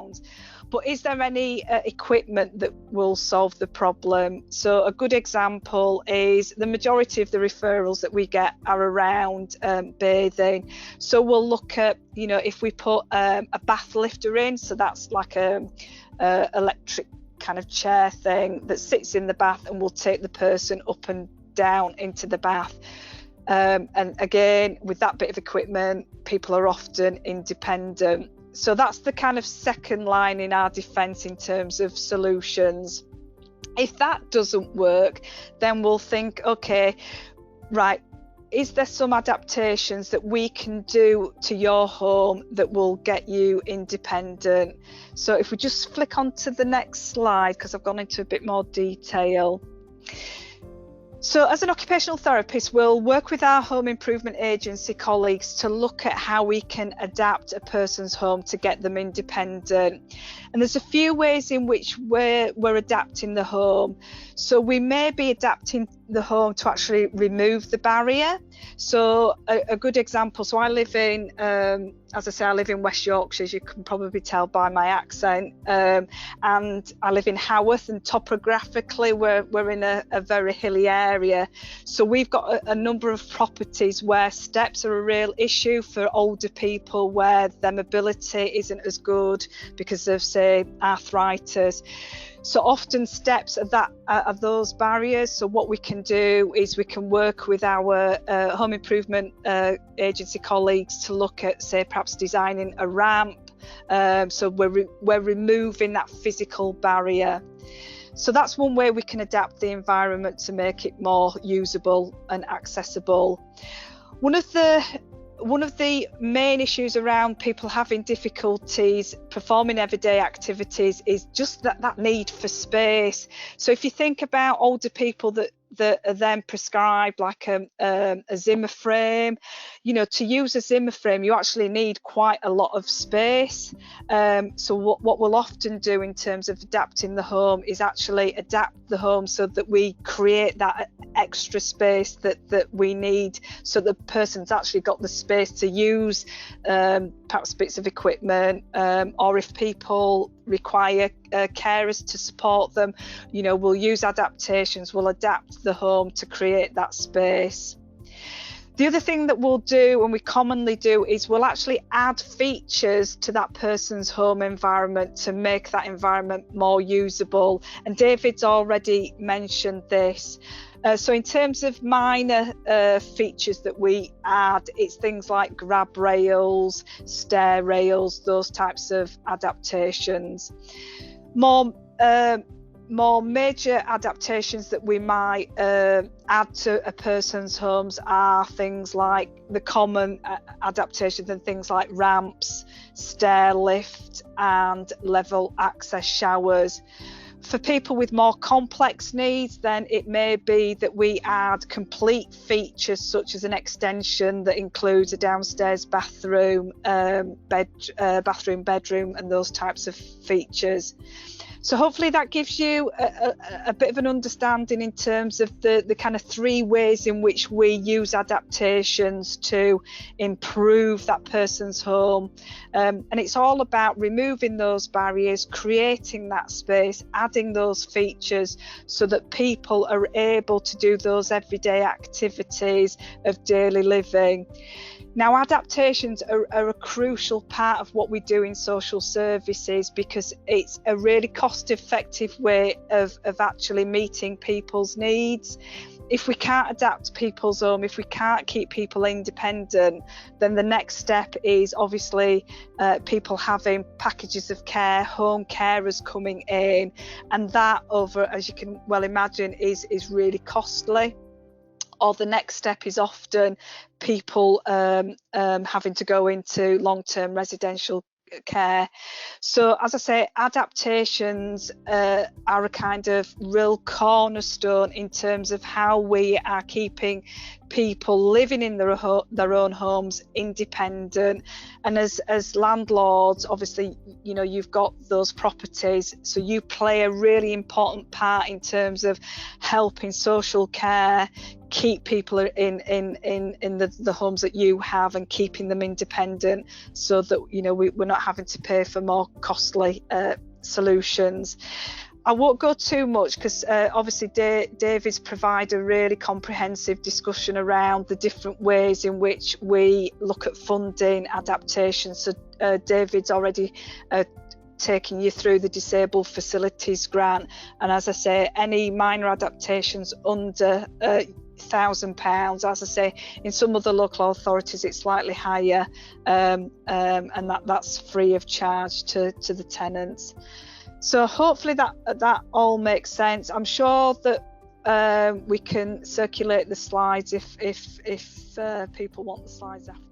around. But is there any equipment that will solve the problem? So a good example is the majority of the referrals that we get are around bathing. So we'll look at, if we put a bath lifter in, so that's like a electric kind of chair thing that sits in the bath and will take the person up and down into the bath. And again, with that bit of equipment, people are often independent. So that's the kind of second line in our defence in terms of solutions. If that doesn't work, then we'll think, okay, right, is there some adaptations that we can do to your home that will get you independent? So if we just flick onto the next slide, because I've gone into a bit more detail. So as an occupational therapist, we'll work with our home improvement agency colleagues to look at how we can adapt a person's home to get them independent. And there's a few ways in which we're adapting the home. So we may be adapting the home to actually remove the barrier. So a good example, so I live in, as I say, I live in West Yorkshire, as you can probably tell by my accent, and I live in Haworth, and topographically we're in a very hilly area. So we've got a number of properties where steps are a real issue for older people, where their mobility isn't as good because of, say, arthritis. So often steps are those barriers. So what we can do is we can work with our home improvement agency colleagues to look at, say, perhaps designing a ramp. So we're removing that physical barrier. So that's one way we can adapt the environment to make it more usable and accessible. One of the main issues around people having difficulties performing everyday activities is just that need for space. So if you think about older people that are then prescribed like a Zimmer frame, to use a Zimmer frame, you actually need quite a lot of space. So what we'll often do in terms of adapting the home is actually adapt the home so that we create that extra space that we need, so the person's actually got the space to use perhaps bits of equipment, or if people require carers to support them, we'll use adaptations, we'll adapt the home to create that space. The other thing that we'll do, and we commonly do, is we'll actually add features to that person's home environment to make that environment more usable. And David's already mentioned this. So in terms of minor features that we add, it's things like grab rails, stair rails, those types of adaptations. More major adaptations that we might add to a person's homes are things like the common adaptations and things like ramps, stair lift and level access showers. For people with more complex needs, then it may be that we add complete features such as an extension that includes a downstairs bathroom, bedroom and those types of features. So hopefully that gives you a bit of an understanding in terms of the kind of three ways in which we use adaptations to improve that person's home. And it's all about removing those barriers, creating that space, adding those features so that people are able to do those everyday activities of daily living. Now, adaptations are a crucial part of what we do in social services because it's a really cost-effective way of actually meeting people's needs. If we can't adapt people's home, if we can't keep people independent, then the next step is obviously people having packages of care, home carers coming in, and that, over, as you can well imagine, is really costly. Or the next step is often people having to go into long-term residential care. So as I say, adaptations are a kind of real cornerstone in terms of how we are keeping people living in their own homes independent. And as landlords, obviously, you've got those properties, so you play a really important part in terms of helping social care keep people in the homes that you have and keeping them independent, so that we're not having to pay for more costly solutions. I won't go too much because obviously David's provided a really comprehensive discussion around the different ways in which we look at funding adaptations. So David's already taking you through the Disabled Facilities Grant, and as I say, any minor adaptations under £1,000, as I say, in some other local authorities it's slightly higher, and that's free of charge to the tenants. So hopefully that all makes sense. I'm sure that we can circulate the slides if people want the slides after.